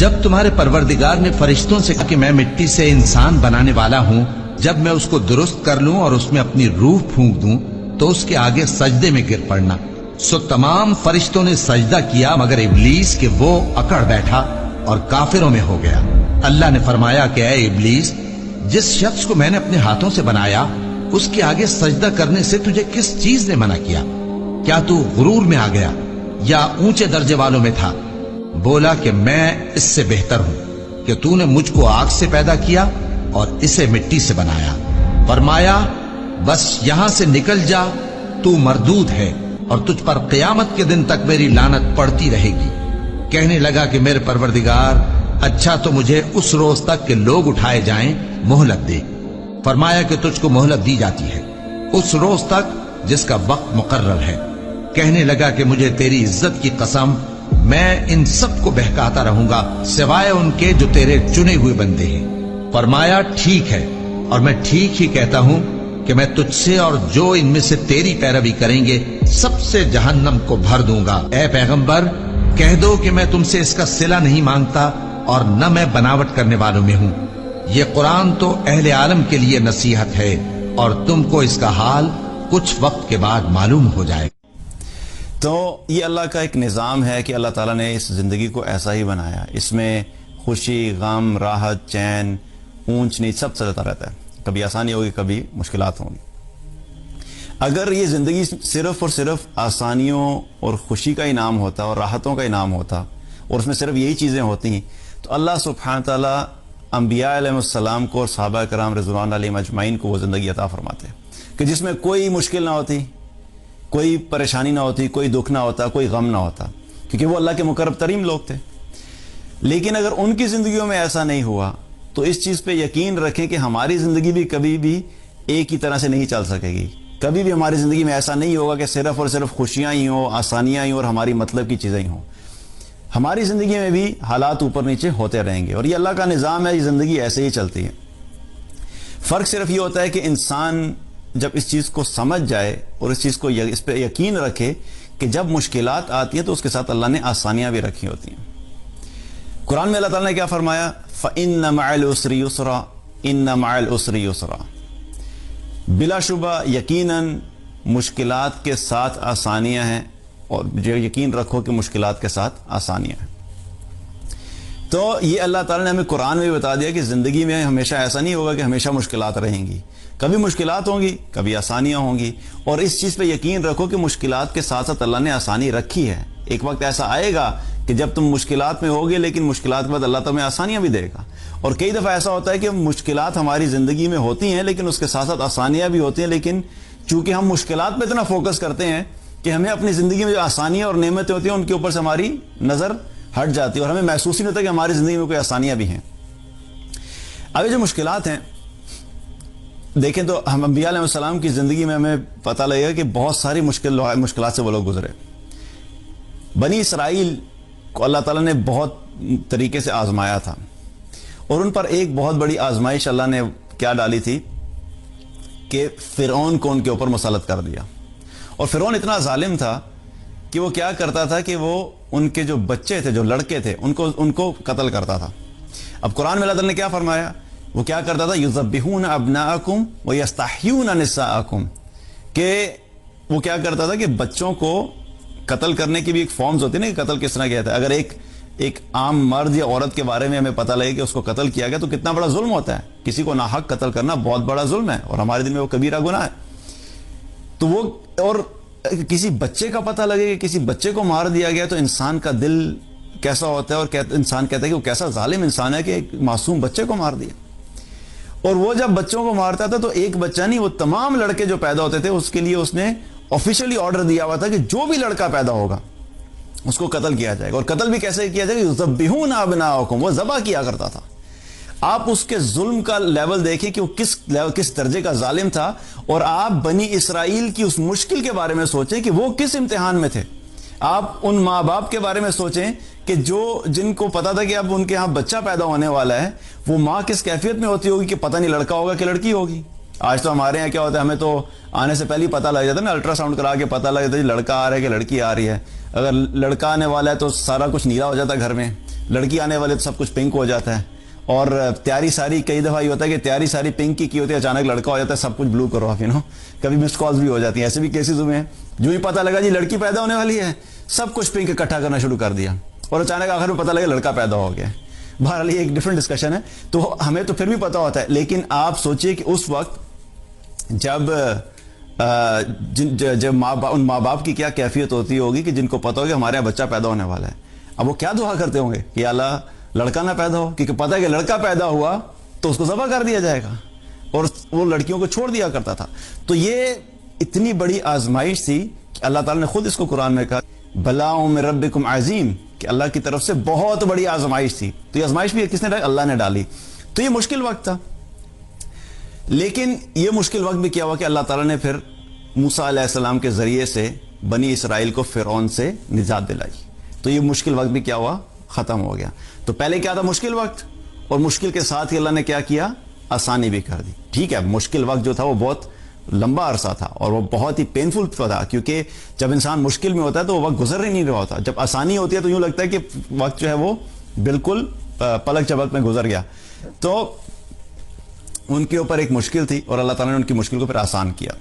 جب تمہارے پروردگار نے فرشتوں سے کہا کہ میں مٹی سے انسان بنانے والا ہوں، جب میں اس کو درست کر لوں اور اس میں اپنی روح پھونک دوں تو اس کے آگے سجدے میں گر پڑنا۔ سو تمام فرشتوں نے سجدہ کیا مگر ابلیس کہ وہ اکڑ بیٹھا اور کافروں میں ہو گیا۔ اللہ نے فرمایا کہ اے ابلیس، جس شخص کو میں نے اپنے ہاتھوں سے بنایا اس کے آگے سجدہ کرنے سے تجھے کس چیز نے منع کیا؟ کیا تو غرور میں آ گیا یا اونچے درجے والوں میں تھا؟ بولا کہ میں اس سے بہتر ہوں کہ تو نے مجھ کو آگ سے پیدا کیا اور اسے مٹی سے بنایا۔ فرمایا بس یہاں سے نکل جا، تو مردود ہے اور تجھ پر قیامت کے دن تک میری لعنت پڑتی رہے گی۔ کہنے لگا کہ میرے پروردگار، اچھا تو مجھے اس روز تک کہ لوگ اٹھائے جائیں مہلت دے۔ فرمایا کہ تجھ کو مہلت دی جاتی ہے اس روز تک جس کا وقت مقرر ہے۔ کہنے لگا کہ مجھے تیری عزت کی قسم، میں ان سب کو بہکاتا رہوں گا سوائے ان کے جو تیرے چنے ہوئے بندے ہیں۔ فرمایا ٹھیک ہے، اور میں ٹھیک ہی کہتا ہوں کہ میں تجھ سے اور جو ان میں سے تیری پیروی کریں گے سب سے جہنم کو بھر دوں گا۔ اے پیغمبر، کہہ دو کہ میں تم سے اس کا صلہ نہیں مانگتا اور نہ میں بناوٹ کرنے والوں میں ہوں۔ یہ قرآن تو اہل عالم کے لیے نصیحت ہے اور تم کو اس کا حال کچھ وقت کے بعد معلوم ہو جائے۔ تو یہ اللہ کا ایک نظام ہے کہ اللہ تعالیٰ نے اس زندگی کو ایسا ہی بنایا، اس میں خوشی، غم، راحت، چین، اونچ نیچ سب چلتا رہتا ہے، کبھی آسانی ہوگی کبھی مشکلات ہوں گی۔ اگر یہ زندگی صرف اور صرف آسانیوں اور خوشی کا انعام ہوتا اور راحتوں کا انعام ہوتا اور اس میں صرف یہی چیزیں ہوتی تو اللہ سبحانہ تعالیٰ انبیاء علیہ السلام کو اور صحابہ کرام رضوان علیہم اجمعین کو وہ زندگی عطا فرماتے کہ جس میں کوئی مشکل نہ ہوتی، کوئی پریشانی نہ ہوتی، کوئی دکھ نہ ہوتا، کوئی غم نہ ہوتا، کیونکہ وہ اللہ کے مقرب ترین لوگ تھے۔ لیکن اگر ان کی زندگیوں میں ایسا نہیں ہوا تو اس چیز پہ یقین رکھیں کہ ہماری زندگی بھی کبھی بھی ایک ہی طرح سے نہیں چل سکے گی۔ کبھی بھی ہماری زندگی میں ایسا نہیں ہوگا کہ صرف اور صرف خوشیاں ہی ہوں، آسانیاں ہی ہوں اور ہماری مطلب کی چیزیں ہی ہوں۔ ہماری زندگی میں بھی حالات اوپر نیچے ہوتے رہیں گے اور یہ اللہ کا نظام ہے، یہ زندگی ایسے ہی چلتی ہے۔ فرق صرف یہ ہوتا ہے کہ انسان جب اس چیز کو سمجھ جائے اور اس پہ یقین رکھے کہ جب مشکلات آتی ہیں تو اس کے ساتھ اللہ نے آسانیاں بھی رکھی ہوتی ہیں۔ قرآن میں اللہ تعالیٰ نے کیا فرمایا؟ فَإِنَّ مَعَ الْعُسْرِ يُسْرًا إِنَّ مَعَ الْعُسْرِ يُسْرًا، بلا شبہ یقیناً مشکلات کے ساتھ آسانیاں ہیں، اور یقین رکھو کہ مشکلات کے ساتھ آسانیاں ہیں۔ تو یہ اللہ تعالیٰ نے ہمیں قرآن میں بھی بتا دیا کہ زندگی میں ہمیشہ ایسا نہیں ہوگا کہ ہمیشہ مشکلات رہیں گی، کبھی مشکلات ہوں گی، کبھی آسانیاں ہوں گی، اور اس چیز پہ یقین رکھو کہ مشکلات کے ساتھ ساتھ اللہ نے آسانی رکھی ہے۔ ایک وقت ایسا آئے گا کہ جب تم مشکلات میں ہوگے لیکن مشکلات کے بعد اللہ تمہیں آسانیاں بھی دے گا۔ اور کئی دفعہ ایسا ہوتا ہے کہ مشکلات ہماری زندگی میں ہوتی ہیں لیکن اس کے ساتھ ساتھ آسانیاں بھی ہوتی ہیں، لیکن چونکہ ہم مشکلات پہ اتنا فوکس کرتے ہیں کہ ہمیں اپنی زندگی میں جو آسانیاں اور نعمتیں ہوتی ہیں ان کے اوپر سے ہماری نظر ہٹ جاتی ہے اور ہمیں محسوس ہی نہیں ہوتا کہ ہماری زندگی میں کوئی آسانیاں بھی ہیں۔ اب یہ جو مشکلات ہیں دیکھیں تو ہم انبیاء علیہ السلام کی زندگی میں ہمیں پتہ لگے گا کہ بہت ساری مشکلات سے وہ لوگ گزرے۔ بنی اسرائیل کو اللہ تعالیٰ نے بہت طریقے سے آزمایا تھا اور ان پر ایک بہت بڑی آزمائش اللہ نے کیا ڈالی تھی کہ فرعون کو ان کے اوپر مسلط کر دیا۔ اور فرعون اتنا ظالم تھا کہ وہ کیا کرتا تھا کہ وہ ان کے جو بچے تھے، جو لڑکے تھے، ان کو قتل کرتا تھا۔ اب قرآن میں اللہ تعالیٰ نے کیا فرمایا؟ وہ کیا کرتا تھا؟ یذبحون ابناءکم ویستحیون نساءکم، کہ وہ کیا کرتا تھا کہ بچوں کو قتل کرنے کی بھی ایک فارمز ہوتی ہے نا کہ قتل کس طرح کیا تھا۔ اگر ایک عام مرد یا عورت کے بارے میں ہمیں پتہ لگے کہ اس کو قتل کیا گیا تو کتنا بڑا ظلم ہوتا ہے، کسی کو ناحق قتل کرنا بہت بڑا ظلم ہے اور ہمارے دن میں وہ کبیرہ گناہ ہے۔ تو وہ اور کسی بچے کا پتہ لگے کہ کسی بچے کو مار دیا گیا تو انسان کا دل کیسا ہوتا ہے، اور انسان کہتا ہے کہ وہ کیسا ظالم انسان ہے کہ ایک معصوم بچے کو مار دیا۔ اور وہ جب بچوں کو مارتا تھا تو ایک بچہ نہیں، وہ تمام لڑکے جو پیدا ہوتے تھے اس کے لیے اس نے آفیشلی آرڈر دیا ہوا تھا کہ جو بھی لڑکا پیدا ہوگا اس کو قتل کیا جائے گا۔ اور قتل بھی کیسے کیا جائے گا؟ یذبحون ابناءکم، وہ ذبح کیا کرتا تھا۔ آپ اس کے ظلم کا لیول دیکھیں کہ وہ کس درجے کا ظالم تھا، اور آپ بنی اسرائیل کی اس مشکل کے بارے میں سوچیں کہ وہ کس امتحان میں تھے۔ آپ ان ماں باپ کے بارے میں سوچیں کہ جن کو پتا تھا کہ اب ان کے ہاں بچہ پیدا ہونے والا ہے، وہ ماں کس کیفیت میں ہوتی ہوگی کہ پتہ نہیں لڑکا ہوگا کہ لڑکی ہوگی۔ آج تو ہمارے یہاں کیا ہوتا ہے، ہمیں تو آنے سے پہلے ہی پتہ لگ جاتا ہے نا، الٹرا ساؤنڈ کرا کے پتہ لگ جاتا ہے لڑکا آ رہا ہے کہ لڑکی آ رہی ہے۔ اگر لڑکا آنے والا ہے تو سارا کچھ نیلا ہو جاتا ہے گھر میں، لڑکی آنے والے تو سب کچھ پنک ہو جاتا ہے, اور تیاری ساری, کئی دفعہ یہ ہوتا ہے کہ تیاری ساری پنک کی ہوتی ہے, اچانک لڑکا ہو جاتا ہے سب کچھ بلو کرو آپ, کبھی مسڈ کالز بھی ہو جاتی ہیں, ایسے بھی کیسز ہوئے ہیں. جو ہی پتہ لگا جی لڑکی پیدا ہونے والی ہے, سب کچھ پنک اکٹھا کرنا شروع کر دیا, اور اچانک آخر میں پتہ لگا لڑکا پیدا ہو گیا. بہرحال یہ ایک ڈفرینٹ ڈسکشن ہے, تو ہمیں تو پھر بھی پتہ ہوتا ہے, لیکن آپ سوچئے کہ اس وقت جب جب ان ماں باپ کی کیا کیفیت ہوتی ہوگی کہ جن کو پتہ ہوگا ہمارے یہاں بچہ پیدا ہونے والا ہے. اب وہ کیا دعا کرتے ہوں گے کہ اللہ لڑکا نہ پیدا ہو, کیونکہ پتہ ہے کہ لڑکا پیدا ہوا تو اس کو ذبح کر دیا جائے گا, اور وہ لڑکیوں کو چھوڑ دیا کرتا تھا. تو یہ اتنی بڑی آزمائش تھی کہ اللہ تعالیٰ نے خود اس کو قرآن میں کہا بلاء من ربکم عظیم, کہ اللہ کی طرف سے بہت بڑی آزمائش تھی. تو یہ آزمائش بھی کس نے ڈالی؟ اللہ نے ڈالی. تو یہ مشکل وقت تھا, لیکن یہ مشکل وقت بھی کیا ہوا کہ اللہ تعالیٰ نے پھر موسیٰ علیہ السلام کے ذریعے سے بنی اسرائیل کو فرعون سے نجات دلائی. تو یہ مشکل وقت بھی کیا ہوا؟ ختم ہو گیا. تو پہلے کیا تھا؟ مشکل وقت, اور مشکل کے ساتھ ہی اللہ نے کیا کیا؟ آسانی بھی کر دی. ٹھیک ہے, مشکل وقت جو تھا وہ بہت لمبا عرصہ تھا, اور وہ بہت ہی پینفل تھا, کیونکہ جب انسان مشکل میں ہوتا ہے تو وہ وقت گزر ہی نہیں رہا ہوتا. جب آسانی ہوتی ہے تو یوں لگتا ہے کہ وقت جو ہے وہ بالکل پلک جھپک میں گزر گیا. تو ان کے اوپر ایک مشکل تھی, اور اللہ تعالیٰ نے ان کی مشکل کو پھر آسان کیا.